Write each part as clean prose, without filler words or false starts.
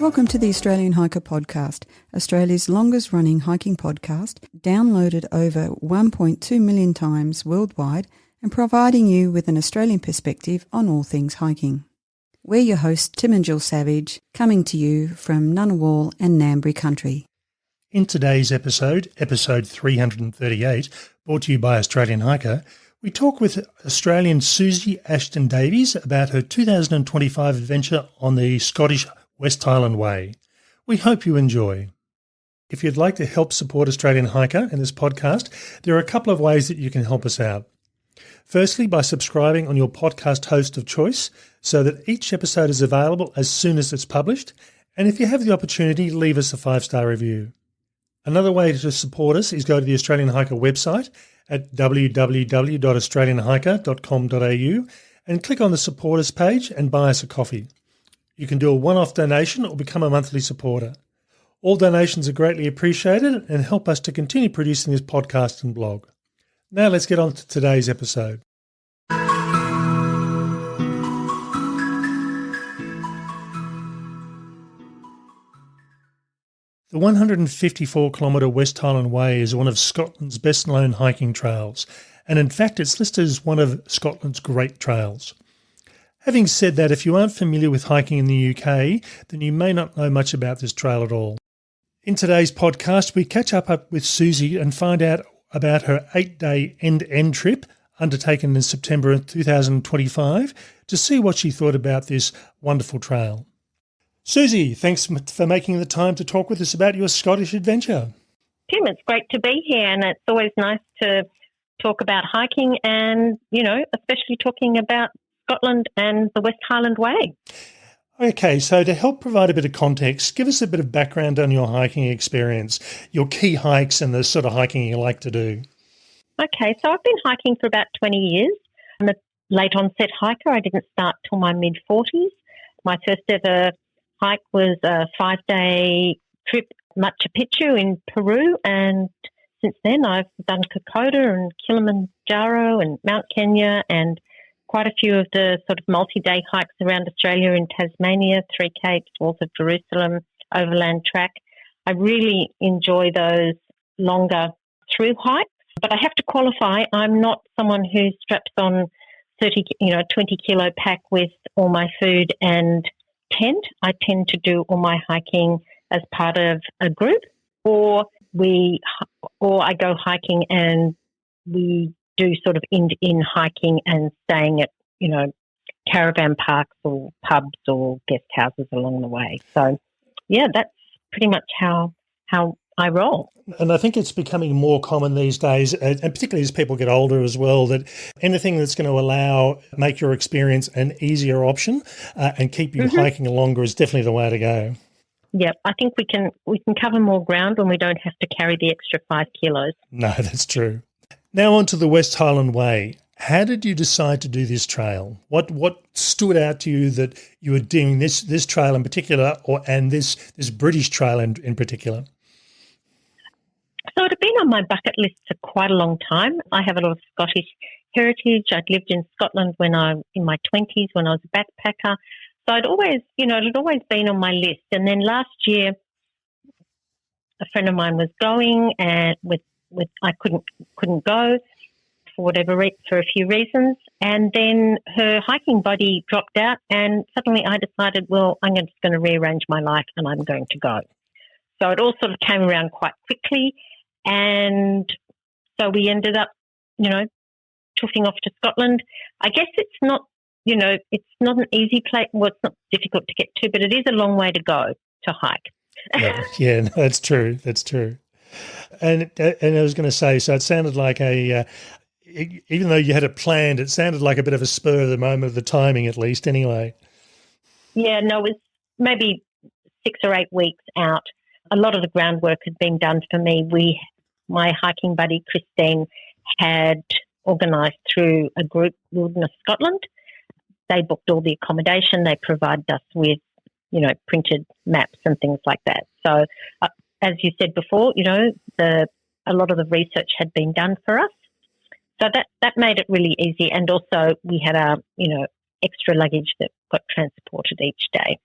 Welcome to the Australian Hiker Podcast, Australia's longest running hiking podcast, downloaded over 1.2 million times worldwide and providing you with an Australian perspective on all things hiking. We're your hosts, Tim and Jill Savage, coming to you from Ngunnawal and Ngambri country. In today's episode 338, brought to you by Australian Hiker, we talk with Australian Susie Ashton Davies about her 2025 adventure on the Scottish West Highland Way. We hope you enjoy. If you'd like to help support Australian Hiker and this podcast, there are a couple of ways that you can help us out. Firstly, by subscribing on your podcast host of choice so that each episode is available as soon as it's published. And if you have the opportunity, leave us a 5-star review. Another way to support us is go to the Australian Hiker website at www.australianhiker.com.au and click on the support us page and buy us a coffee. You can do a one-off donation or become a monthly supporter. All donations are greatly appreciated and help us to continue producing this podcast and blog. Now let's get on to today's episode. The 154-kilometre West Highland Way is one of Scotland's best-known hiking trails, and in fact it's listed as one of Scotland's great trails. Having said that, if you aren't familiar with hiking in the UK, then you may not know much about this trail at all. In today's podcast, we catch up with Susie and find out about her 8-day end-to-end trip undertaken in September 2025 to see what she thought about this wonderful trail. Susie, thanks for making the time to talk with us about your Scottish adventure. Tim, it's great to be here, and it's always nice to talk about hiking and, especially talking about Scotland and the West Highland Way. Okay, so to help provide a bit of context, give us a bit of background on your hiking experience, your key hikes and the sort of hiking you like to do. Okay, so I've been hiking for about 20 years. I'm a late onset hiker. I didn't start till my mid-40s. My first ever hike was a 5-day trip Machu Picchu in Peru, and since then I've done Kokoda and Kilimanjaro and Mount Kenya and quite a few of the sort of multi-day hikes around Australia in Tasmania, Three Capes, Walls of Jerusalem, Overland Track. I really enjoy those longer through hikes, but I have to qualify, I'm not someone who straps on 20 kilo pack with all my food and tent. I tend to do all my hiking as part of a group, or I go hiking and we do sort of in hiking and staying at, caravan parks or pubs or guest houses along the way. So, yeah, that's pretty much how I roll. And I think it's becoming more common these days, and particularly as people get older as well, that anything that's going to make your experience an easier option and keep you hiking longer is definitely the way to go. Yeah, I think we can cover more ground when we don't have to carry the extra 5 kilos. No, that's true. Now on to the West Highland Way. How did you decide to do this trail? What stood out to you that you were doing this trail in particular, and this British trail in particular? So it had been on my bucket list for quite a long time. I have a lot of Scottish heritage. I'd lived in Scotland when I'm in my 20s when I was a backpacker. So it had always been on my list. And then last year, a friend of mine was going, and I couldn't go for for a few reasons. And then her hiking buddy dropped out, and suddenly I decided, well, I'm just going to rearrange my life and I'm going to go. So it all sort of came around quite quickly. And so we ended up, chuffing off to Scotland. I guess it's not an easy place. Well, it's not difficult to get to, but it is a long way to go to hike. Yeah, no, that's true. That's true. And I was going to say, so it sounded like even though you had it planned, it sounded like a bit of a spur of the moment, the timing at least anyway. Yeah, no, it was maybe 6 or 8 weeks out. A lot of the groundwork had been done for me. My hiking buddy, Christine, had organised through a group, Wilderness Scotland. They booked all the accommodation. They provided us with, printed maps and things like that. So, as you said before, a lot of the research had been done for us. So that made it really easy. And also we had our, extra luggage that got transported each day.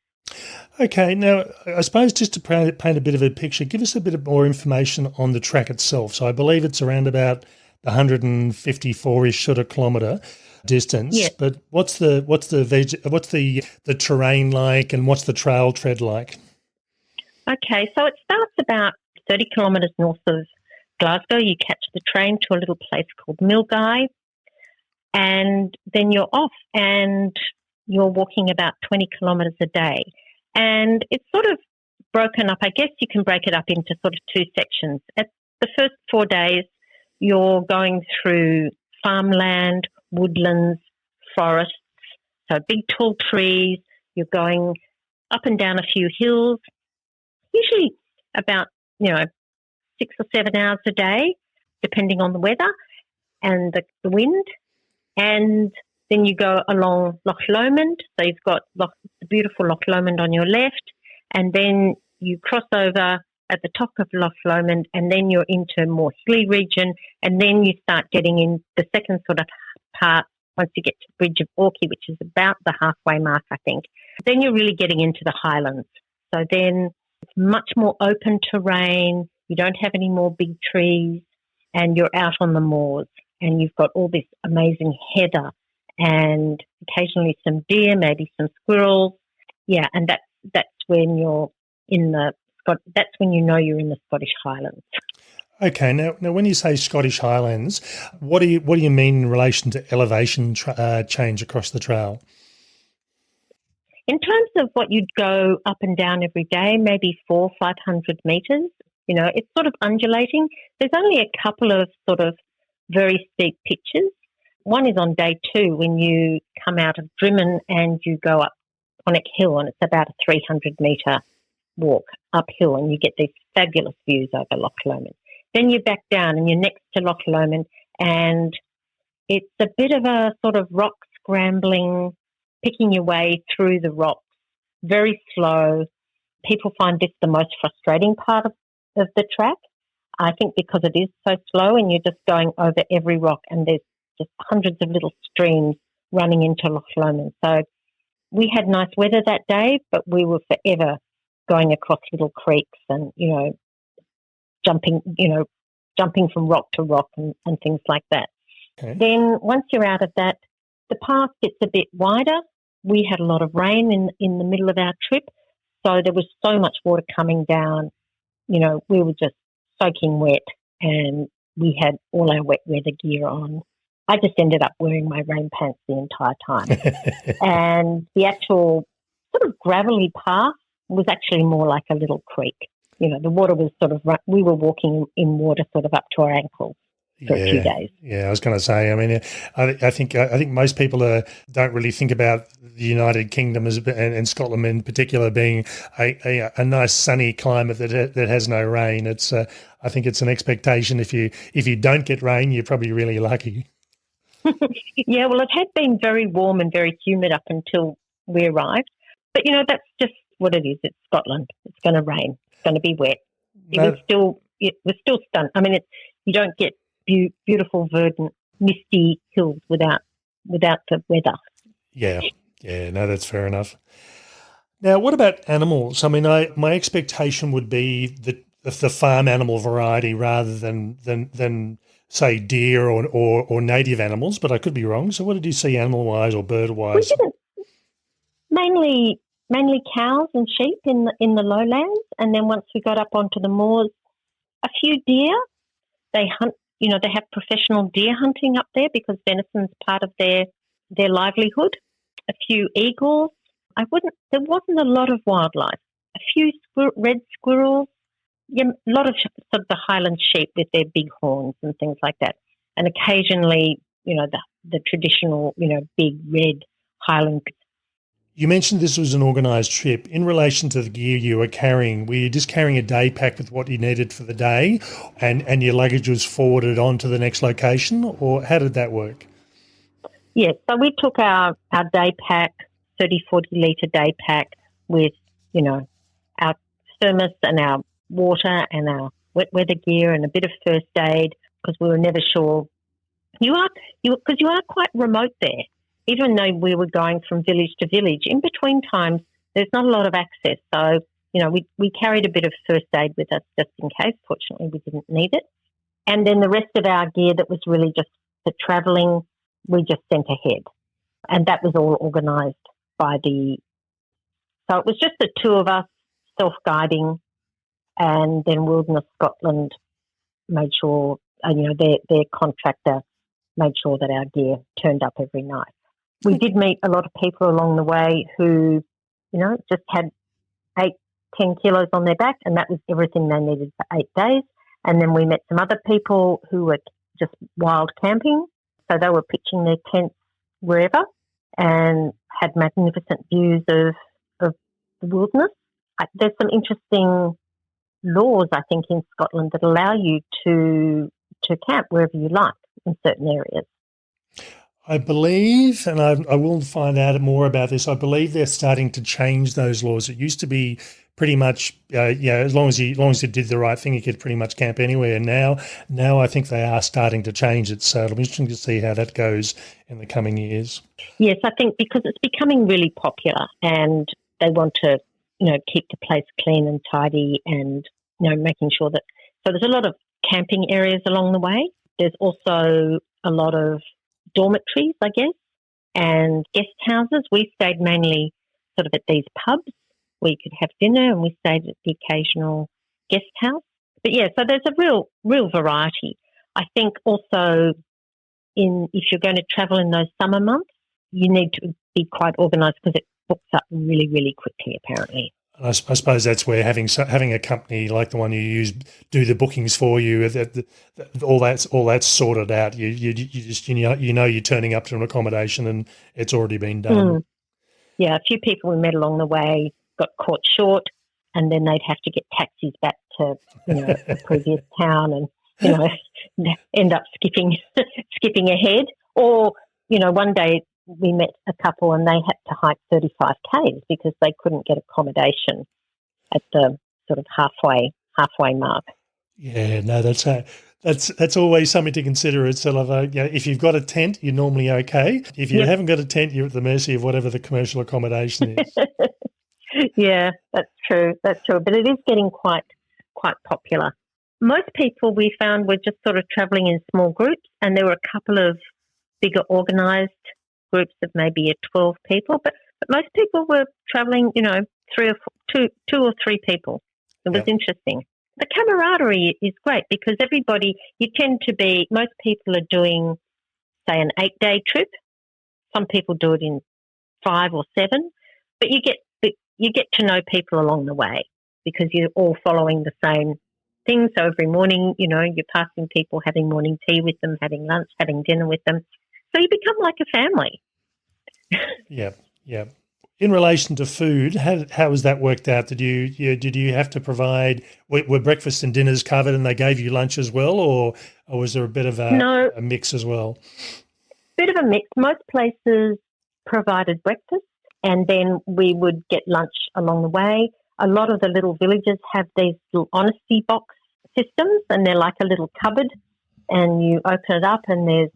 Okay, now I suppose just to paint a bit of a picture, give us a bit of more information on the track itself. So I believe it's around about the 154-ish sort of kilometre distance. Yes. But what's the terrain like, and what's the trail tread like? Okay, so it starts about 30 kilometres north of Glasgow. You catch the train to a little place called Milngavie, and then you're off, and you're walking about 20 kilometres a day. And it's sort of broken up. I guess you can break it up into sort of two sections. At the first 4 days, you're going through farmland, woodlands, forests, so big tall trees. You're going up and down a few hills, usually about, 6 or 7 hours a day, depending on the weather and the wind. And then you go along Loch Lomond. So you've got the beautiful Loch Lomond on your left, and then you cross over at the top of Loch Lomond, and then you're into a more hilly region, and then you start getting in the second sort of part once you get to the Bridge of Orkney, which is about the halfway mark, I think. Then you're really getting into the Highlands. So then it's much more open terrain. You don't have any more big trees, and you're out on the moors, and you've got all this amazing heather and occasionally some deer, maybe some squirrels. Yeah, and that's when you're in that's when you know you're in the Scottish Highlands. Okay, now when you say Scottish Highlands, what do you mean in relation to elevation change across the trail? In terms of what you'd go up and down every day, maybe 400-500 metres, it's sort of undulating. There's only a couple of sort of very steep pitches. One is on day 2 when you come out of Drimmen and you go up Conic Hill, and it's about a 300-metre walk uphill, and you get these fabulous views over Loch Lomond. Then you're back down and you're next to Loch Lomond, and it's a bit of a sort of rock scrambling, picking your way through the rocks, very slow. People find this the most frustrating part of the track, I think, because it is so slow and you're just going over every rock, and there's just hundreds of little streams running into Loch Lomond. So we had nice weather that day, but we were forever going across little creeks and, jumping from rock to rock and things like that. Okay. Then once you're out of that, the path gets a bit wider. We had a lot of rain in the middle of our trip, so there was so much water coming down. We were just soaking wet, and we had all our wet weather gear on. I just ended up wearing my rain pants the entire time. And the actual sort of gravelly path was actually more like a little creek. The water was sort of, we were walking in water sort of up to our ankles for a few days. Yeah, I was going to say, I mean, I think most people don't really think about the United Kingdom and Scotland in particular being a nice sunny climate that has no rain. It's I think it's an expectation. If you don't get rain, you're probably really lucky. Yeah, well, it had been very warm and very humid up until we arrived. But, that's just what it is. It's Scotland. It's going to rain. It's going to be wet. It was still stunning. I mean, you don't get beautiful, verdant, misty hills without the weather. Yeah, no, that's fair enough. Now, what about animals? I mean, my expectation would be that the farm animal variety rather than say deer or native animals, but I could be wrong. So what did you see animal-wise or bird-wise? We didn't. Mainly cows and sheep in the lowlands, and then once we got up onto the moors, a few deer. They hunt. They have professional deer hunting up there because venison's part of their livelihood. A few eagles. There wasn't a lot of wildlife. A few red squirrels. Yeah, a lot of sort of the Highland sheep with their big horns and things like that. And occasionally, the traditional, big red Highland. You mentioned this was an organised trip. In relation to the gear you were carrying, were you just carrying a day pack with what you needed for the day and your luggage was forwarded on to the next location, or how did that work? Yes, so we took our day pack, 30, 40 litre day pack with, our thermos and our water and our wet weather gear and a bit of first aid because we were never sure. Because you are quite remote there. Even though we were going from village to village, in between times there's not a lot of access. So, we carried a bit of first aid with us just in case. Fortunately, we didn't need it. And then the rest of our gear that was really just for travelling, we just sent ahead. And that was all organised by so it was just the two of us self-guiding, and then Wilderness Scotland made sure, their contractor made sure that our gear turned up every night. We did meet a lot of people along the way who, just had 8-10 kilos on their back, and that was everything they needed for 8 days. And then we met some other people who were just wild camping. So they were pitching their tents wherever and had magnificent views of the wilderness. There's some interesting laws, I think, in Scotland that allow you to camp wherever you like in certain areas. I believe, and I will find out more about this, I believe they're starting to change those laws. It used to be pretty much, as long as you did the right thing, you could pretty much camp anywhere. Now I think they are starting to change it. So it'll be interesting to see how that goes in the coming years. Yes, I think because it's becoming really popular and they want to, keep the place clean and tidy and, making sure that, so there's a lot of camping areas along the way. There's also a lot of dormitories, I guess, and guest houses. We stayed mainly sort of at these pubs where you could have dinner, and we stayed at the occasional guest house. But yeah, so there's a real variety. I think also if you're going to travel in those summer months, you need to be quite organised because it books up really, really quickly, apparently. I suppose that's where having a company like the one you use do the bookings for you, all that's sorted out. You just you're turning up to an accommodation and it's already been done. Yeah, a few people we met along the way got caught short, and then they'd have to get taxis back to the previous town, and end up skipping ahead. Or one day we met a couple and they had to hike 35 k's because they couldn't get accommodation at the sort of halfway mark. Yeah, no, that's always something to consider. It's sort of if you've got a tent, you're normally okay. If you haven't got a tent, you're at the mercy of whatever the commercial accommodation is. Yeah, that's true. That's true. But it is getting quite popular. Most people we found were just sort of travelling in small groups, and there were a couple of bigger organised groups of maybe 12 people, but most people were travelling, 2 or 3 people. It was interesting. The camaraderie is great because most people are doing, say, an 8-day trip. Some people do it in 5 or 7, but you get to know people along the way because you're all following the same thing. So every morning, you're passing people, having morning tea with them, having lunch, having dinner with them. So you become like a family. Yeah. In relation to food, how was that worked out? Did you have to provide? Were breakfast and dinners covered, and they gave you lunch as well, or was there a bit of a mix as well? Bit of a mix. Most places provided breakfast, and then we would get lunch along the way. A lot of the little villages have these little honesty box systems, and they're like a little cupboard, and you open it up, and there's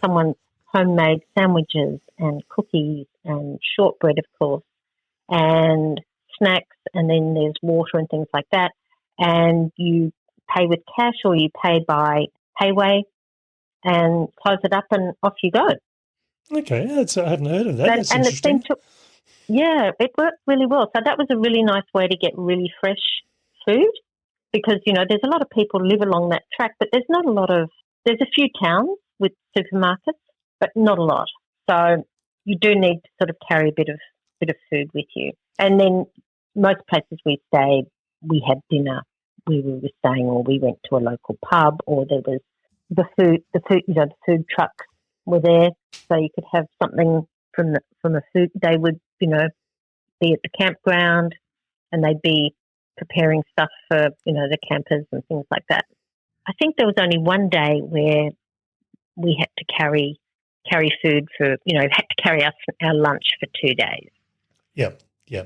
someone's homemade sandwiches and cookies and shortbread, of course, and snacks, and then there's water and things like that. And you pay with cash or you pay by payway and close it up and off you go. Okay, I haven't heard of that. That's and interesting. It worked really well. So that was a really nice way to get really fresh food because, there's a lot of people live along that track, but there's a few towns with supermarkets, but not a lot. So you do need to sort of carry a bit of food with you. And then most places we stayed, we had dinner where we were staying, or we went to a local pub, or there was the food trucks were there, so you could have something from the food. They would, be at the campground, and they'd be preparing stuff for, the campers and things like that. I think there was only one day where we had to carry food for, had to carry our lunch for 2 days. Yeah.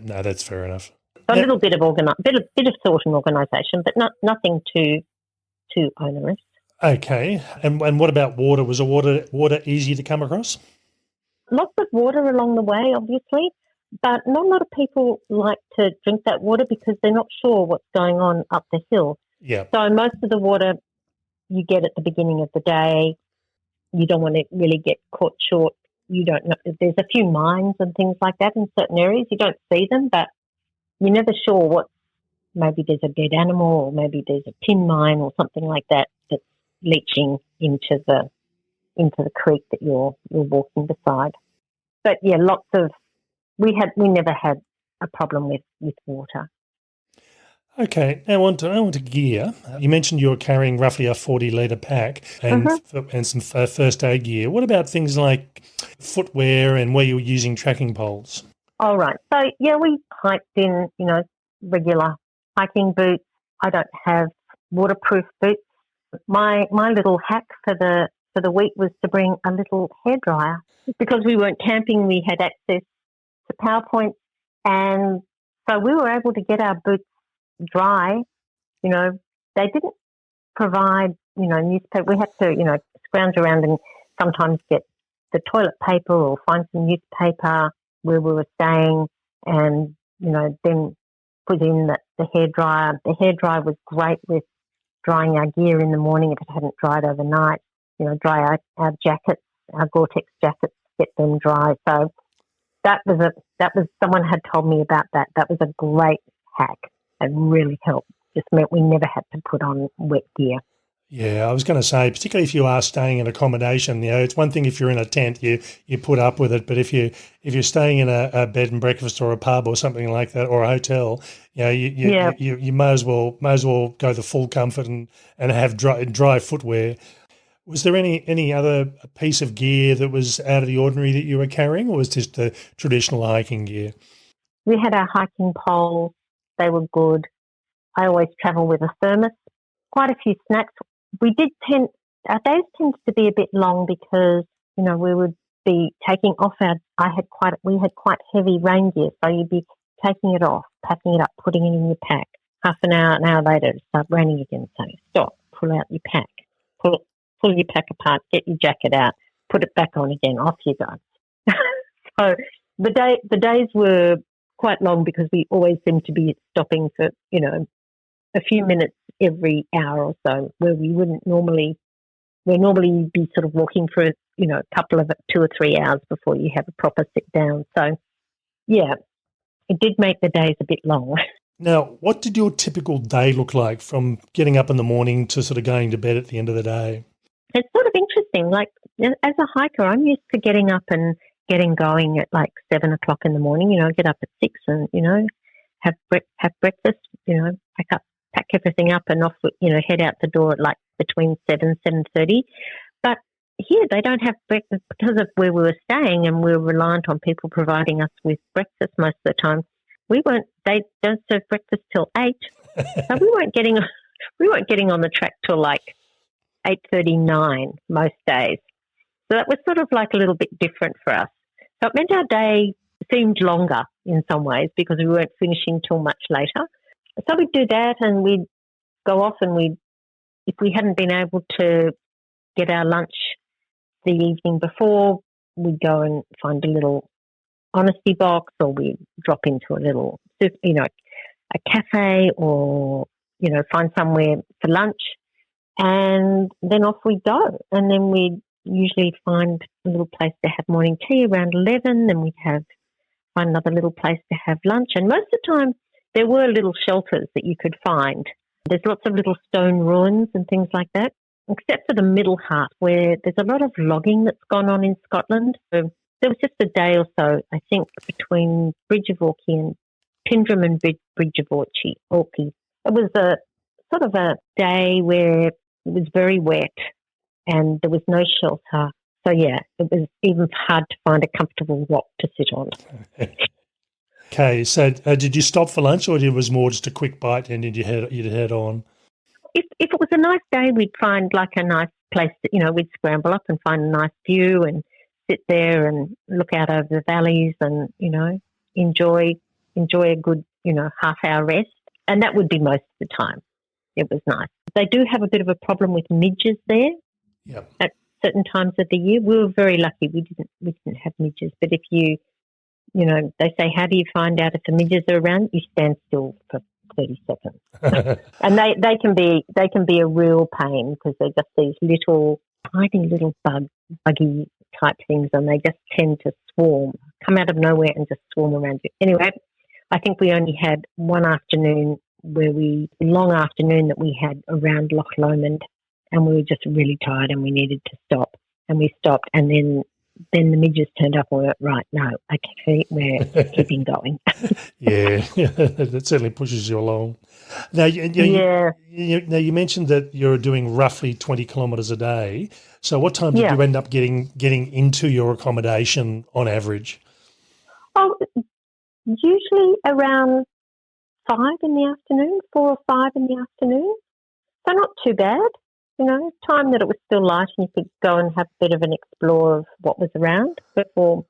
No, that's fair enough. So a little bit of bit of thought and organisation, but nothing too onerous. Okay, and what about water? Was water easy to come across? Lots of water along the way, obviously. But not a lot of people like to drink that water because they're not sure what's going on up the hill. Yeah. So most of the water you get at the beginning of the day. You don't want to really get caught short. You don't know. There's a few mines and things like that in certain areas. You don't see them, but you're never sure what. Maybe there's a dead animal, or maybe there's a tin mine or something like that that's leaching into the creek that you're walking beside. But yeah, we never had a problem with water. Okay, now on to gear. You mentioned you were carrying roughly a 40-litre pack and some first aid gear. What about things like footwear and where you were using tracking poles? All right. So yeah, we hiked in, regular hiking boots. I don't have waterproof boots. My little hack for the week was to bring a little hairdryer because we weren't camping. We had access to PowerPoint, and so we were able to get our boots dry. They didn't provide newspaper. We had to scrounge around and sometimes get the toilet paper or find some newspaper where we were staying, and then put in the hairdryer. The hairdryer was great with drying our gear in the morning if it hadn't dried overnight. Dry our jackets, our Gore-Tex jackets, get them dry. So that was someone had told me about that. That was a great hack. It really helped. Just meant we never had to put on wet gear. Yeah, I was going to say, particularly if you are staying in accommodation, it's one thing if you're in a tent, you put up with it, but if you're staying in a bed and breakfast or a pub or something like that, or a hotel, you may as well go the full comfort and have dry footwear. Was there any other piece of gear that was out of the ordinary that you were carrying, or was this the traditional hiking gear? We had our hiking poles; they were good. I always travel with a thermos. Quite a few snacks. Our days tended to be a bit long because, we would be taking off we had quite heavy rain gear, so you'd be taking it off, packing it up, putting it in your pack. Half an hour later, it started raining again, so stop, pull out your pack, pull your pack apart, get your jacket out, put it back on again, off you go. So the days were quite long because we always seemed to be stopping for, a few minutes every hour or so, where we'd normally be sort of walking for a couple of 2 or 3 hours before you have a proper sit down. So yeah, it did make the days a bit long. Now, what did your typical day look like from getting up in the morning to sort of going to bed at the end of the day? It's sort of interesting. Like, as a hiker, I'm used to getting up and getting going at like 7 o'clock in the morning. Get up at 6 and have breakfast. Pack everything up and off. Head out the door at like between 7:30. But here they don't have breakfast because of where we were staying, and we were reliant on people providing us with breakfast most of the time. They don't serve breakfast till 8, so we weren't getting on the track till like 8:39 most days. So that was sort of like a little bit different for us. So it meant our day seemed longer in some ways because we weren't finishing till much later. So we'd do that, and we'd go off, and if we hadn't been able to get our lunch the evening before, we'd go and find a little honesty box, or we'd drop into a little, a cafe, or, find somewhere for lunch, and then off we'd go. And then we'd usually find a little place to have morning tea around 11, then we'd find another little place to have lunch. And most of the time, there were little shelters that you could find. There's lots of little stone ruins and things like that, except for the middle half where there's a lot of logging that's gone on in Scotland. So there was just a day or so, I think, between Bridge of Orchy and Pindram and Bridge of Orchy. It was a sort of a day where it was very wet and there was no shelter. So, yeah, it was even hard to find a comfortable rock to sit on. Okay, so did you stop for lunch, or it was more just a quick bite and then you'd head on? If it was a nice day, we'd find like a nice place that, we'd scramble up and find a nice view and sit there and look out over the valleys and, enjoy a good, half-hour rest. And that would be most of the time. It was nice. They do have a bit of a problem with midges there. Yep. At certain times of the year. We were very lucky. We didn't have midges, but if you they say, how do you find out if the midges are around? You stand still for 30 seconds. And they can be a real pain because they're just these little, tiny little buggy type things, and they just tend to swarm, come out of nowhere and just swarm around you. Anyway, I think we only had one afternoon long afternoon that we had around Loch Lomond, and we were just really tired and we needed to stop. And we stopped, and then the midges turned up and we went, right, no, okay, we're keeping going. Yeah, that certainly pushes you along. Now, you mentioned that you're doing roughly 20 kilometres a day. So what time did you end up getting into your accommodation on average? Oh, usually around 5 in the afternoon, 4 or 5 in the afternoon. So not too bad. Time that it was still light and you could go and have a bit of an explore of what was around before,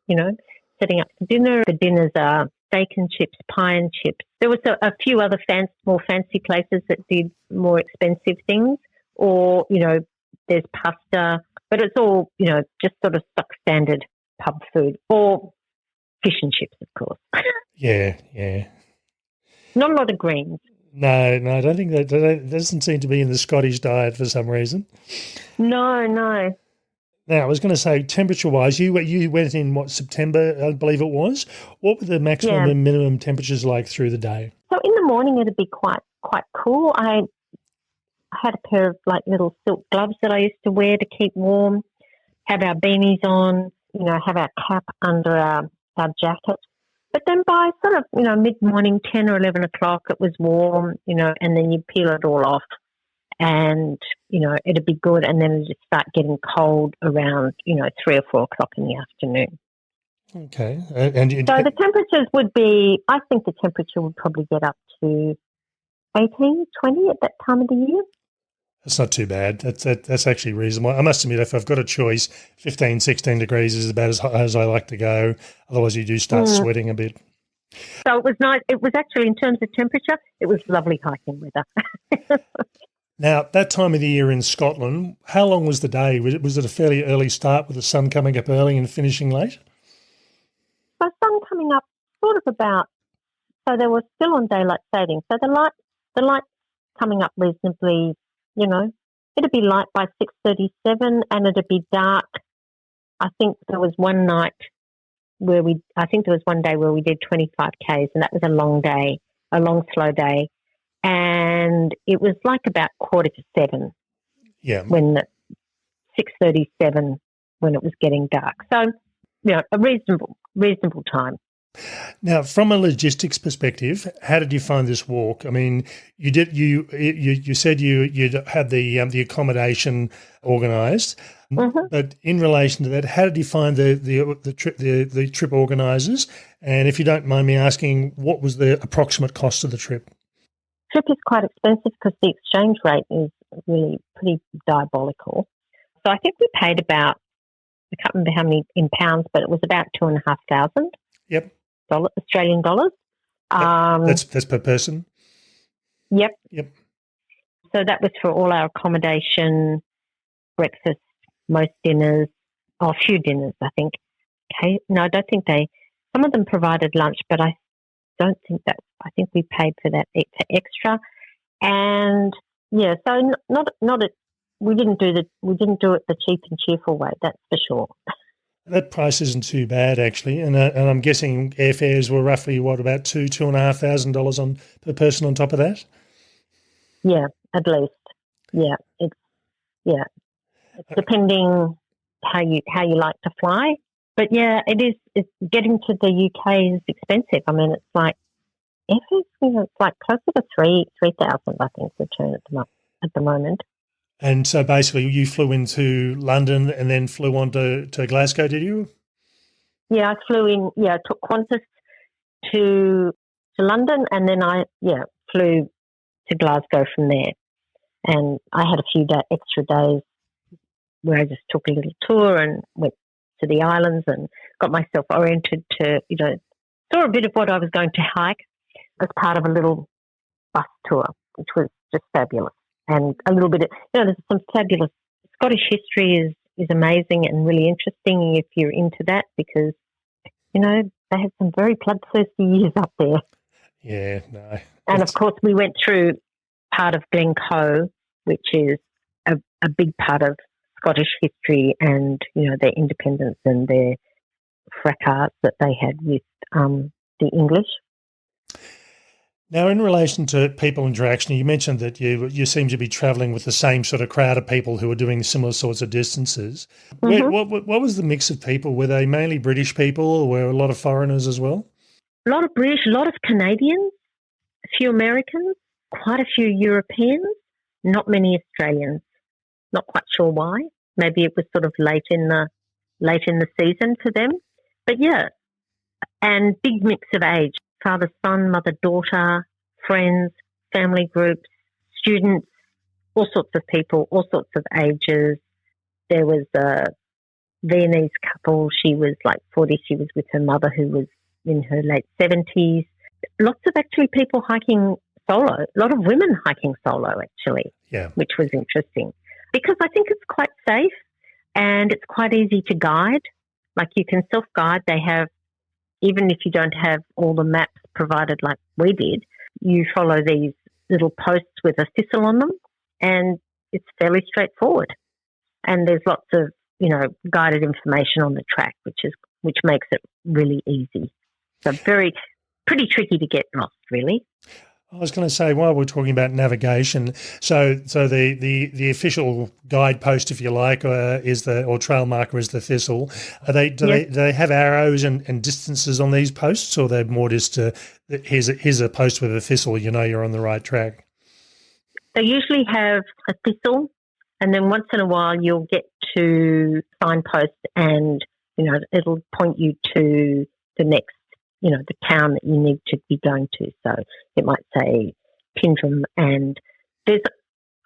setting up for dinner. The dinners are steak and chips, pie and chips. There was a few other more fancy places that did more expensive things, or, there's pasta, but it's all, just sort of stock standard pub food, or fish and chips, of course. Yeah. Not a lot of greens. No, I don't think that doesn't seem to be in the Scottish diet for some reason. No. Now, I was going to say, temperature-wise, you went in, September, I believe it was? What were the maximum and minimum temperatures like through the day? So in the morning, it'd be quite cool. I had a pair of little silk gloves that I used to wear to keep warm, have our beanies on, have our cap under our jacket. But then by sort of, mid-morning, 10 or 11 o'clock, it was warm, and then you peel it all off and, it'd be good. And then it'd just start getting cold around, 3 or 4 o'clock in the afternoon. Okay. So the temperatures I think the temperature would probably get up to 18, 20 at that time of the year. That's not too bad. That's actually reasonable. I must admit, if I've got a choice, 15, 16 degrees is about as high as I like to go. Otherwise, you do start sweating a bit. So it was nice. It was actually, in terms of temperature, it was lovely hiking weather. Now, that time of the year in Scotland, how long was the day? Was it a fairly early start with the sun coming up early and finishing late? So sun coming up sort of so they were still on daylight saving. So the light coming up reasonably, it'd be light by 6:37 and it'd be dark. I think there was one day where we did 25 Ks, and that was a long day, a long, slow day. And it was about 6:45. Yeah. When 6:37 when it was getting dark. So, a reasonable time. Now, from a logistics perspective, how did you find this walk? I mean, you said you had the accommodation organised, but in relation to that, how did you find the trip organisers? And if you don't mind me asking, what was the approximate cost of the trip? Trip is quite expensive because the exchange rate is really pretty diabolical. So I think we paid about, I can't remember how many in pounds, but it was about 2,500. Yep. Australian dollars. That's per person? Yep. So that was for all our accommodation, breakfast, most dinners, a few dinners, I think. Okay. No, I don't think some of them provided lunch, but I think we paid for that extra. And so we didn't do it the cheap and cheerful way, that's for sure. That price isn't too bad, actually, and I'm guessing airfares were roughly about $2,500 per person on top of that. Yeah, at least. Yeah, it's depending how you like to fly, but it is. It's getting to the UK is expensive. I mean, it's like airfares, it's like closer to 3,000, I think, return at the moment. And so basically you flew into London and then flew on to Glasgow, did you? Yeah, I flew in, took Qantas to London, and then I flew to Glasgow from there. And I had a few extra days where I just took a little tour and went to the islands and got myself oriented to, saw a bit of what I was going to hike as part of a little bus tour, which was just fabulous. And a little bit of, there's some fabulous Scottish history is amazing and really interesting if you're into that, because, they had some very bloodthirsty years up there. Yeah, no. And of course, we went through part of Glencoe, which is a big part of Scottish history and, their independence and their fracas that they had with the English. Now, in relation to people interaction, you mentioned that you seem to be travelling with the same sort of crowd of people who are doing similar sorts of distances. Mm-hmm. What was the mix of people? Were they mainly British people, or were a lot of foreigners as well? A lot of British, a lot of Canadians, a few Americans, quite a few Europeans, not many Australians. Not quite sure why. Maybe it was sort of late in the season for them. But yeah, and big mix of age. Father, son, mother, daughter, friends, family groups, students, all sorts of people, all sorts of ages. There was a Viennese couple. She was like 40. She was with her mother who was in her late 70s. Lots of actually people hiking solo. A lot of women hiking solo actually, which was interesting. Because I think it's quite safe and it's quite easy to guide. Like you can self-guide. They have, even if you don't have all the maps provided like we did, you follow these little posts with a thistle on them and it's fairly straightforward. And there's lots of, guided information on the track, which makes it really easy. So pretty tricky to get lost, really. I was going to say, while we're talking about navigation, so the official guidepost, if you like, or trail marker is the thistle. Do they have arrows and distances on these posts, or they're more just here's a post with a thistle, you're on the right track? They usually have a thistle, and then once in a while you'll get to signpost, and it'll point you to the next, the town that you need to be going to. So it might say Pindram, and there's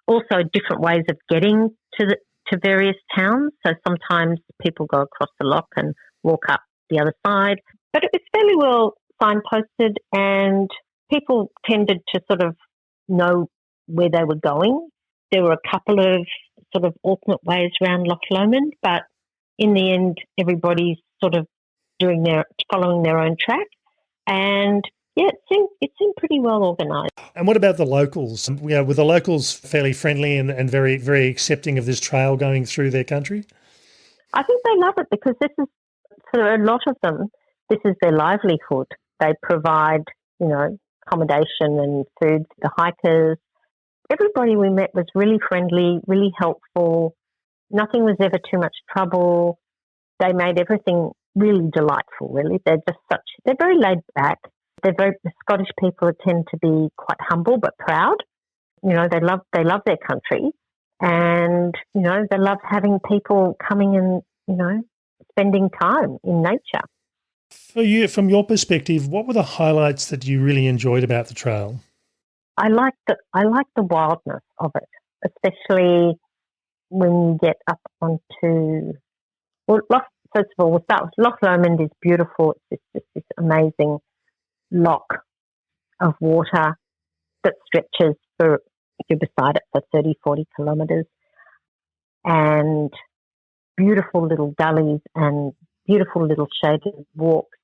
also different ways of getting to various towns. So sometimes people go across the loch and walk up the other side, but it was fairly well signposted, and people tended to sort of know where they were going. There were a couple of sort of alternate ways around Loch Lomond, but in the end, everybody's sort of following their own track, and it seemed pretty well organised. And what about the locals? Were the locals fairly friendly and very, very accepting of this trail going through their country? I think they love it because this is, for a lot of them, this is their livelihood. They provide, accommodation and food to the hikers. Everybody we met was really friendly, really helpful. Nothing was ever too much trouble. They made everything really delightful, really. They're very laid back. The Scottish people tend to be quite humble but proud. They love their country, and, they love having people coming and, spending time in nature. For you, from your perspective, what were the highlights that you really enjoyed about the trail? I like the wildness of it, especially when you get up onto, first of all, we'll start with Loch Lomond is beautiful. It's just this amazing loch of water that stretches if you're beside it for 30, 40 kilometres, and beautiful little gullies and beautiful little shaded walks.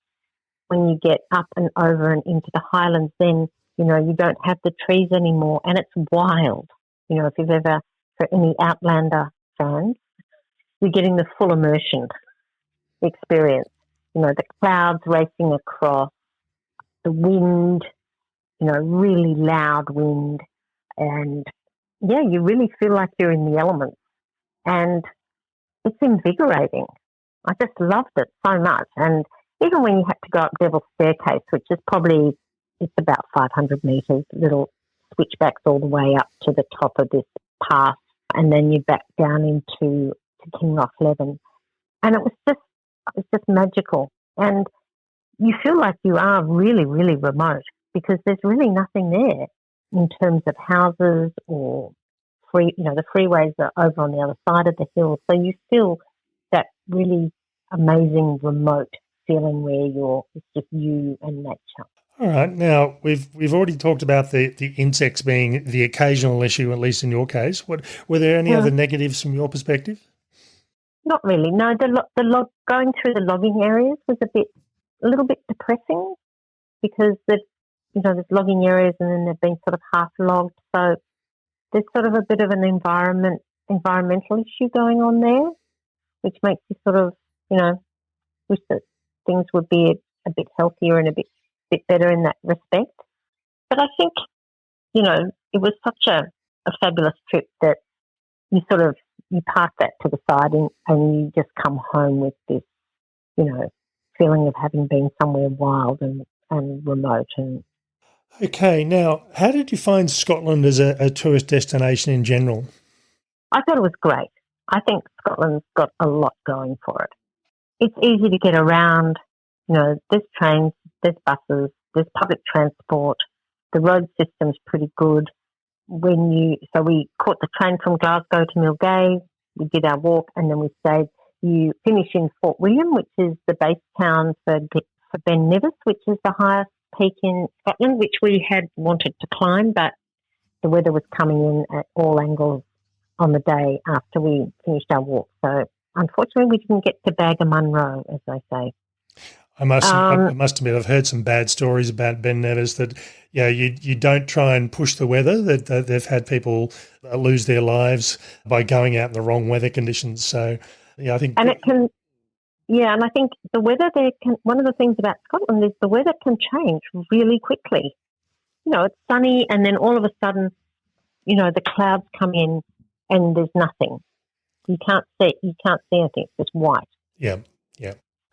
When you get up and over and into the Highlands, then, you don't have the trees anymore, and it's wild. If you've ever, for any Outlander fans, you're getting the full immersion experience. The clouds racing across, the wind, really loud wind, and you really feel like you're in the elements, and it's invigorating. I just loved it so much. And even when you had to go up Devil's Staircase, which is it's about 500 metres, little switchbacks all the way up to the top of this pass, and then you back down into Kinlochleven, and it was just magical. And you feel like you are really, really remote because there's really nothing there in terms of houses or the freeways are over on the other side of the hill. So you feel that really amazing remote feeling where it's just you and nature. All right. Now, we've already talked about the insects being the occasional issue, at least in your case. Were there any other negatives from your perspective? Not really. No, the going through the logging areas was a bit a little bit depressing because there's logging areas and then they've been sort of half logged. So there's sort of a bit of an environmental issue going on there, which makes you sort of, wish that things would be a bit healthier and a bit better in that respect. But I think, it was such a fabulous trip that you park that to the side and you just come home with this, feeling of having been somewhere wild and remote. And Okay, now, how did you find Scotland as a tourist destination in general? I thought it was great. I think Scotland's got a lot going for it. It's easy to get around. There's trains, there's buses, there's public transport. The road system's pretty good. So we caught the train from Glasgow to Milgay. We did our walk, and then we stayed. You finish in Fort William, which is the base town for Ben Nevis, which is the highest peak in Scotland, which we had wanted to climb, but the weather was coming in at all angles on the day after we finished our walk. So unfortunately, we didn't get to Bagamunro, as they say. I must admit, I've heard some bad stories about Ben Nevis that, you don't try and push the weather, that they've had people lose their lives by going out in the wrong weather conditions. So, I think... And it can... Yeah, and I think the weather there one of the things about Scotland is the weather can change really quickly. It's sunny and then all of a sudden, the clouds come in and there's nothing. You can't see anything. It's just white. Yeah.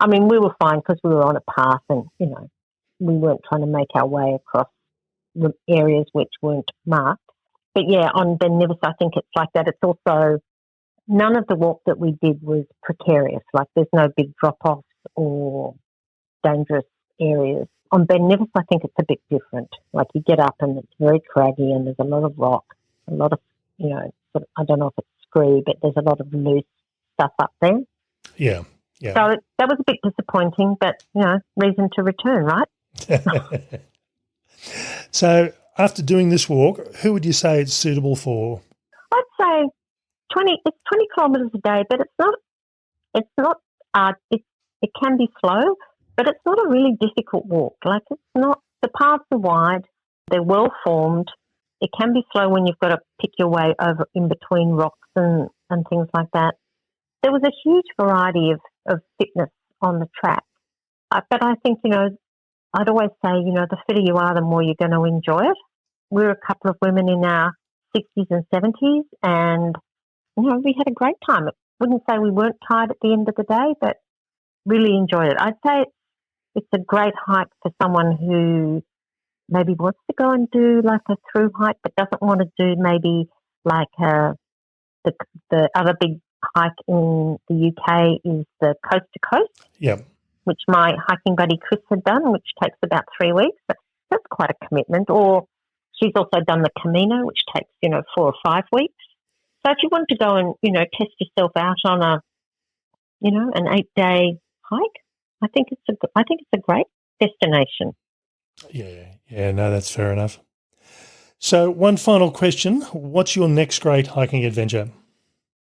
I mean, we were fine because we were on a path and, we weren't trying to make our way across the areas which weren't marked. But yeah, on Ben Nevis, I think it's like that. It's also, none of the walk that we did was precarious. Like there's no big drop-offs or dangerous areas. On Ben Nevis, I think it's a bit different. Like you get up and it's very craggy and there's a lot of rock, a lot of, I don't know if it's scree, but there's a lot of loose stuff up there. Yeah. So that was a bit disappointing, but, reason to return, right? So after doing this walk, who would you say it's suitable for? I'd say 20 kilometres a day, but it can be slow, but it's not a really difficult walk. Like the paths are wide, they're well formed. It can be slow when you've got to pick your way over in between rocks and things like that. There was a huge variety of fitness on the track. But I think, I'd always say, the fitter you are, the more you're going to enjoy it. We're a couple of women in our 60s and 70s and, we had a great time. I wouldn't say we weren't tired at the end of the day, but really enjoyed it. I'd say it's a great hike for someone who maybe wants to go and do like a through hike but doesn't want to do maybe like the other big hike in the UK is the coast to coast. Yeah. Which my hiking buddy Chris had done, which takes about 3 weeks. But that's quite a commitment. Or she's also done the Camino, which takes, 4 or 5 weeks. So if you want to go and, test yourself out on an 8-day hike, I think it's a great destination. Yeah, no, that's fair enough. So one final question. What's your next great hiking adventure?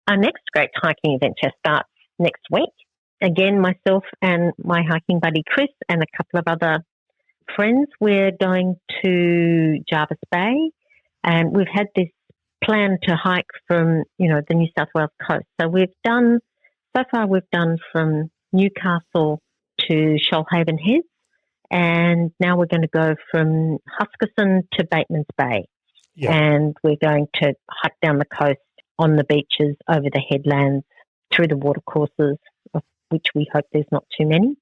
Our next great hiking adventure starts next week. Again, myself and my hiking buddy Chris and a couple of other friends, we're going to Jervis Bay, and we've had this plan to hike from, the New South Wales coast. So we've done from Newcastle to Shoalhaven Heads, and now we're going to go from Huskisson to Bateman's Bay. Yeah. And we're going to hike down the coast on the beaches, over the headlands, through the watercourses, of which we hope there's not too many,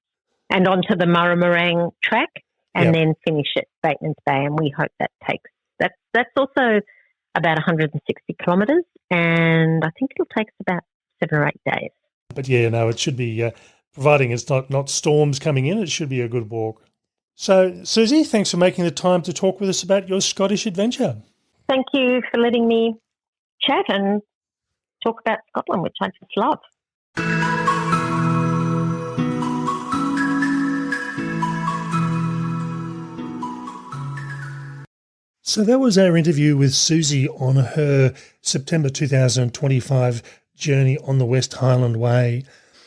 and onto the Murrumarang track, and then finish at Bateman's Bay. And we hope that's also about 160 kilometres, and I think it'll take us about 7 or 8 days. But it should be, providing it's not storms coming in, it should be a good walk. So, Susie, thanks for making the time to talk with us about your Scottish adventure. Thank you for letting me chat and talk about Scotland, which I just love. So that was our interview with Susie on her September 2025 journey on the West Highland Way.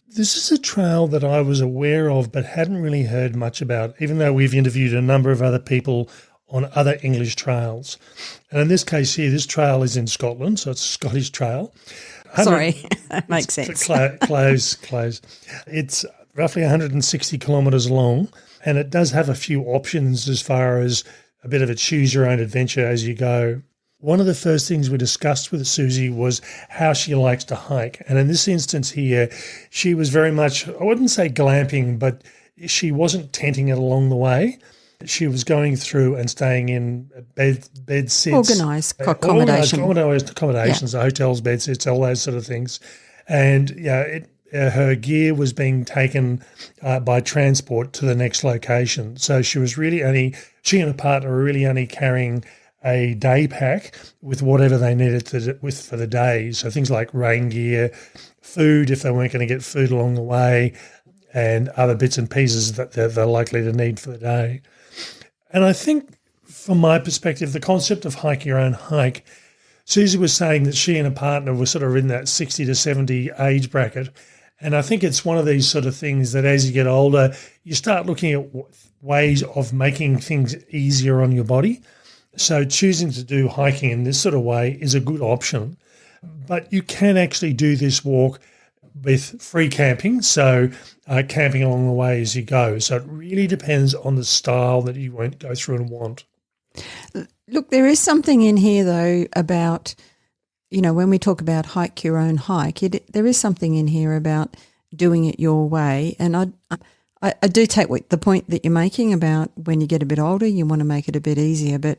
This is a trail that I was aware of but hadn't really heard much about, even though we've interviewed a number of other people on other English trails. And in this case here, this trail is in Scotland, so it's a Scottish trail. Sorry, that makes sense. Close. It's roughly 160 kilometres long, and it does have a few options as far as a bit of a choose your own adventure as you go. One of the first things we discussed with Susie was how she likes to hike. And in this instance here, she was very much, I wouldn't say glamping, but she wasn't tenting it along the way. She was going through and staying in bed sits. Organised accommodation. Organised accommodations, hotels, bed sits, all those sort of things. And her gear was being taken by transport to the next location. So she and her partner were really only carrying a day pack with whatever they needed for the day. So things like rain gear, food if they weren't going to get food along the way, and other bits and pieces that they're likely to need for the day. And I think from my perspective, the concept of hike your own hike, Susie was saying that she and her partner were sort of in that 60 to 70 age bracket. And I think it's one of these sort of things that as you get older, you start looking at ways of making things easier on your body. So choosing to do hiking in this sort of way is a good option. But you can actually do this walk with free camping, so camping along the way as you go. So it really depends on the style that you won't go through and want. Look, there is something in here, though, about, when we talk about hike your own hike, there is something in here about doing it your way. And I do take the point that you're making about when you get a bit older, you want to make it a bit easier. But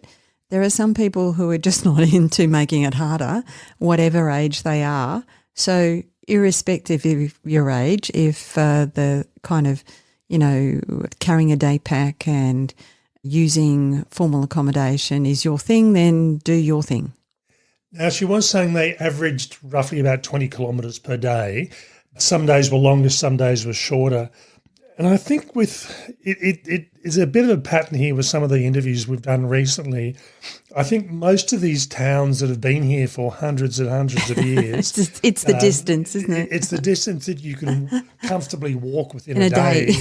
there are some people who are just not into making it harder, whatever age they are. So irrespective of your age, if the kind of, carrying a day pack and using formal accommodation is your thing, then do your thing. Now, she was saying they averaged roughly about 20 kilometres per day. Some days were longer, some days were shorter. And I think with it is a bit of a pattern here with some of the interviews we've done recently. I think most of these towns that have been here for hundreds and hundreds of years. it's the distance, isn't it? It's the distance that you can comfortably walk within a day.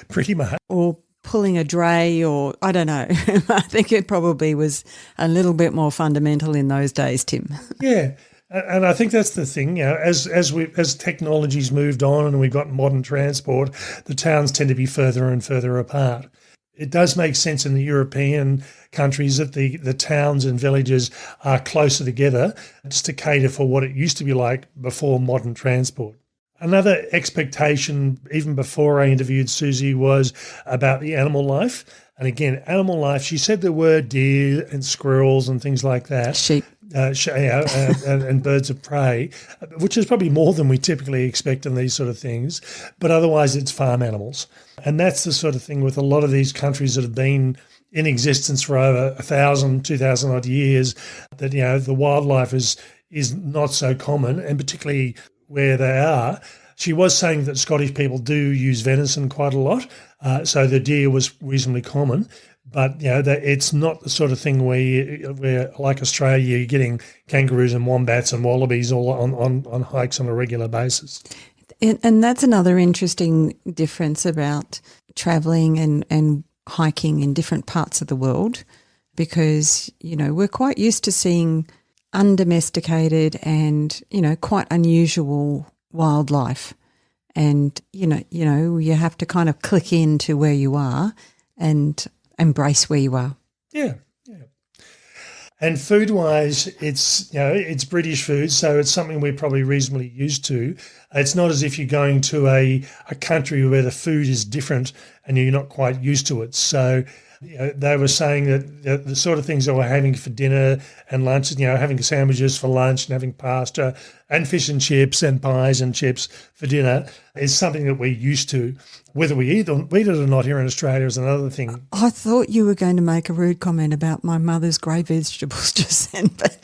Pretty much. Or pulling a dray, or I don't know. I think it probably was a little bit more fundamental in those days, Tim. Yeah. And I think that's the thing, as technology's moved on and we've got modern transport, the towns tend to be further and further apart. It does make sense in the European countries that the towns and villages are closer together just to cater for what it used to be like before modern transport. Another expectation, even before I interviewed Susie, was about the animal life. And again, animal life, she said there were deer and squirrels and things like that. Sheep. And birds of prey, which is probably more than we typically expect in these sort of things. But otherwise, it's farm animals. And that's the sort of thing with a lot of these countries that have been in existence for over 1,000, 2,000 odd years, that, the wildlife is not so common, and particularly where they are. She was saying that Scottish people do use venison quite a lot, so the deer was reasonably common. But, that it's not the sort of thing where like Australia, you're getting kangaroos and wombats and wallabies all on hikes on a regular basis. And that's another interesting difference about travelling and hiking in different parts of the world, because, we're quite used to seeing undomesticated and, quite unusual wildlife. And, you have to kind of click into where you are and embrace where you are. Yeah. And food-wise, it's British food, so it's something we're probably reasonably used to. It's not as if you're going to a country where the food is different and you're not quite used to it. So they were saying that the sort of things that we're having for dinner and lunch, having sandwiches for lunch and having pasta and fish and chips and pies and chips for dinner is something that we're used to. Whether we eat it or not here in Australia is another thing. I thought you were going to make a rude comment about my mother's grey vegetables just then, but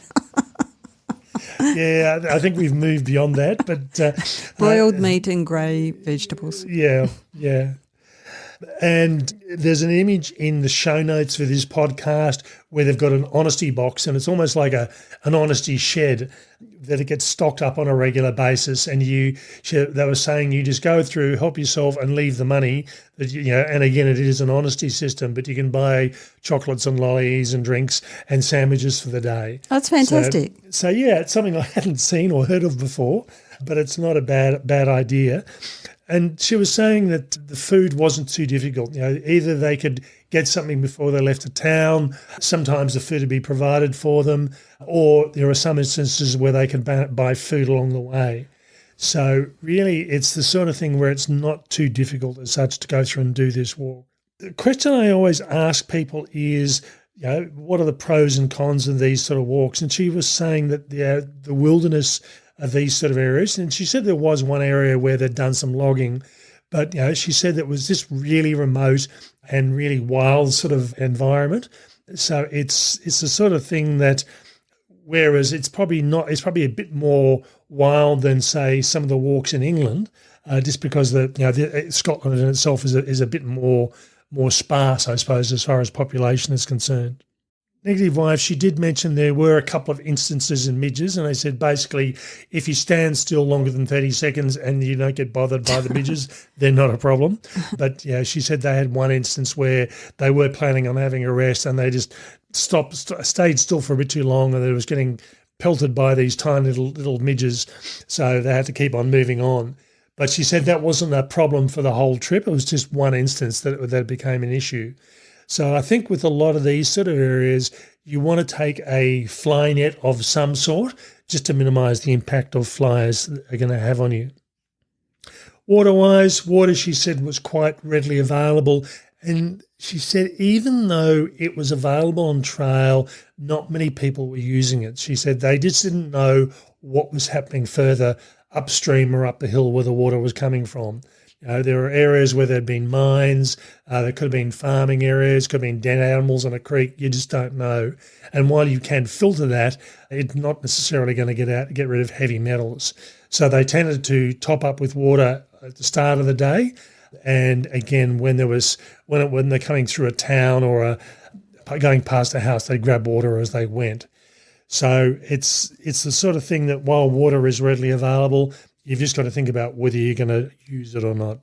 yeah, I think we've moved beyond that. But boiled meat and grey vegetables. Yeah. And there's an image in the show notes for this podcast where they've got an honesty box, and it's almost like an honesty shed that it gets stocked up on a regular basis. And they were saying you just go through, help yourself, and leave the money. And again, it is an honesty system, but you can buy chocolates and lollies and drinks and sandwiches for the day. That's fantastic. So yeah, it's something I hadn't seen or heard of before, but it's not a bad idea. And she was saying that the food wasn't too difficult. Either they could get something before they left the town. Sometimes the food would be provided for them, or there are some instances where they could buy food along the way. So really, it's the sort of thing where it's not too difficult as such to go through and do this walk. The question I always ask people is, what are the pros and cons of these sort of walks? And she was saying that the wilderness of these sort of areas. And she said there was one area where they'd done some logging, but she said that was just really remote and really wild sort of environment. So it's the sort of thing that, whereas it's probably a bit more wild than say some of the walks in England, just because Scotland in itself is a bit more sparse, I suppose, as far as population is concerned. Negative wife, she did mention there were a couple of instances in midges, and they said basically if you stand still longer than 30 seconds and you don't get bothered by the midges, they're not a problem. But she said they had one instance where they were planning on having a rest and they just stayed still for a bit too long, and they was getting pelted by these tiny little midges, so they had to keep on moving on. But she said that wasn't a problem for the whole trip. It was just one instance that became an issue. So I think with a lot of these sort of areas, you want to take a fly net of some sort just to minimise the impact of flies that are going to have on you. Water, she said, was quite readily available. And she said even though it was available on trail, not many people were using it. She said they just didn't know what was happening further upstream or up the hill where the water was coming from. There were areas where there'd been mines, there could have been farming areas, could have been dead animals on a creek, you just don't know. And while you can filter that, it's not necessarily going to get rid of heavy metals. So they tended to top up with water at the start of the day, and again when they're coming through a town or going past a house, they grab water as they went. So it's the sort of thing that while water is readily available, you've just got to think about whether you're going to use it or not.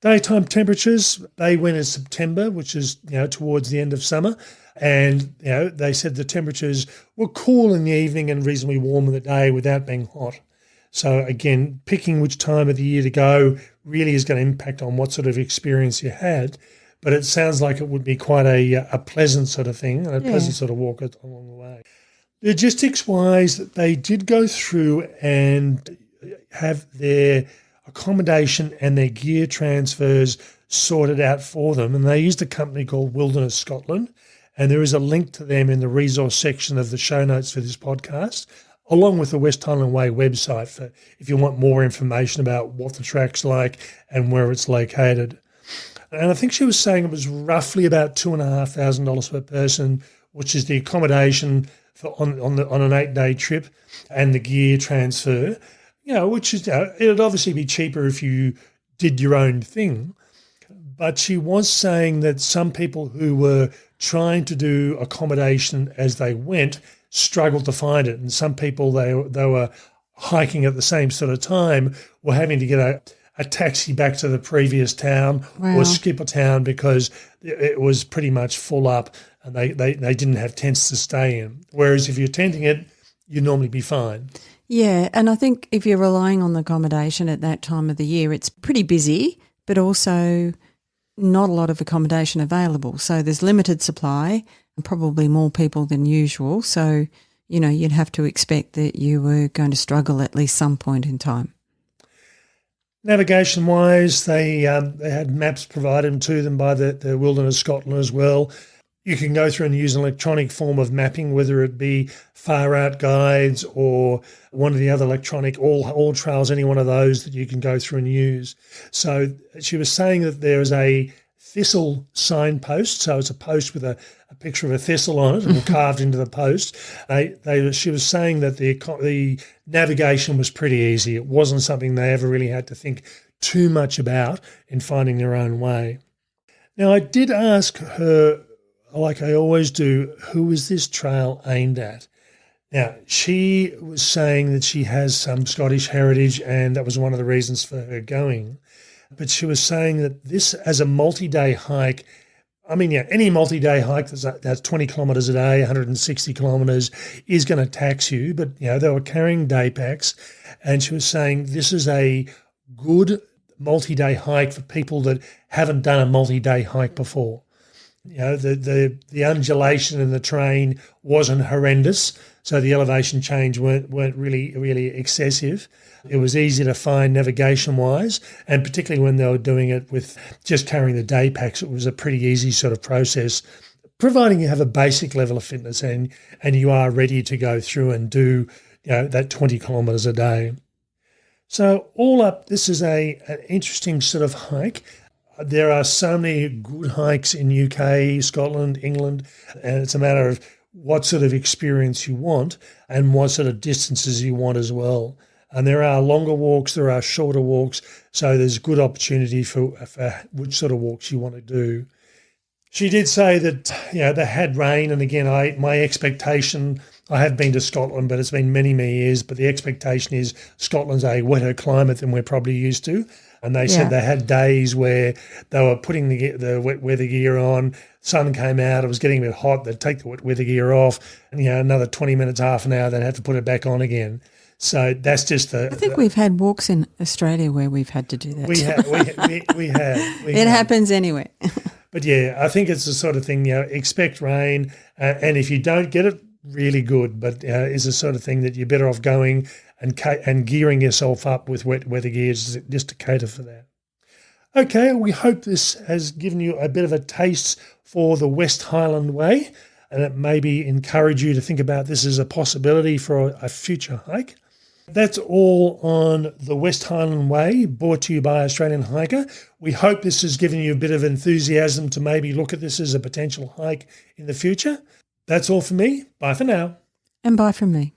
Daytime temperatures, they went in September, which is, towards the end of summer. And, they said the temperatures were cool in the evening and reasonably warm in the day without being hot. So again, picking which time of the year to go really is going to impact on what sort of experience you had. But it sounds like it would be quite a pleasant sort of thing, and a pleasant sort of walk along the way. Logistics-wise, they did go through and have their accommodation and their gear transfers sorted out for them, and they used a company called Wilderness Scotland, and there is a link to them in the resource section of the show notes for this podcast, along with the West Highland Way website for if you want more information about what the track's like and where it's located. And I think she was saying it was roughly about $2,500 per person, which is the accommodation on an 8-day trip and the gear transfer. Which is, it'd obviously be cheaper if you did your own thing. But she was saying that some people who were trying to do accommodation as they went struggled to find it. And some people, they were hiking at the same sort of time, were having to get a taxi back to the previous town or skip a town because it was pretty much full up and they didn't have tents to stay in. Whereas if you're tenting it, you'd normally be fine. Yeah, and I think if you're relying on the accommodation at that time of the year, it's pretty busy, but also not a lot of accommodation available. So there's limited supply and probably more people than usual. So, you'd have to expect that you were going to struggle at least some point in time. Navigation-wise, they had maps provided to them by the Wilderness Scotland as well. You can go through and use an electronic form of mapping, whether it be Far Out Guides or one of the other electronic all trails, any one of those that you can go through and use. So she was saying that there is a thistle signpost, so it's a post with a picture of a thistle on it and carved into the post. She was saying that the navigation was pretty easy. It wasn't something they ever really had to think too much about in finding their own way. Now, I did ask her, like I always do, who is this trail aimed at? Now, she was saying that she has some Scottish heritage and that was one of the reasons for her going. But she was saying that this, as a multi-day hike, I mean, yeah, any multi-day hike that's 20 kilometres a day, 160 kilometres is going to tax you. But, you know, they were carrying day packs, and she was saying this is a good multi-day hike for people that haven't done a multi-day hike before. You know, the undulation in the terrain wasn't horrendous, so the elevation change weren't really excessive. It was easy to find navigation-wise, and particularly when they were doing it with just carrying the day packs, it was a pretty easy sort of process, providing you have a basic level of fitness and you are ready to go through and do, you know, that 20 kilometres a day. So all up, this is an interesting sort of hike. There are so many good hikes in UK, Scotland, England, and it's a matter of what sort of experience you want and what sort of distances you want as well. And there are longer walks, there are shorter walks, so there's good opportunity for which sort of walks you want to do. She did say that, you know, they had rain, and again, my expectation, I have been to Scotland, but it's been many, many years, but the expectation is Scotland's a wetter climate than we're probably used to. And they said they had days where they were putting the wet weather gear on, sun came out, it was getting a bit hot, they'd take the wet weather gear off, and, you know, another 20 minutes, half an hour, they'd have to put it back on again. So that's just I think we've had walks in Australia where we've had to do that. We have. It happens anyway. But yeah, I think it's the sort of thing, you know, expect rain, and if you don't get it, really good. But it's the sort of thing that you're better off going and gearing yourself up with wet weather gear just to cater for that. Okay, we hope this has given you a bit of a taste for the West Highland Way, and it maybe encourage you to think about this as a possibility for a future hike. That's all on the West Highland Way, brought to you by Australian Hiker. We hope this has given you a bit of enthusiasm to maybe look at this as a potential hike in the future. That's all for me. Bye for now. And bye from me.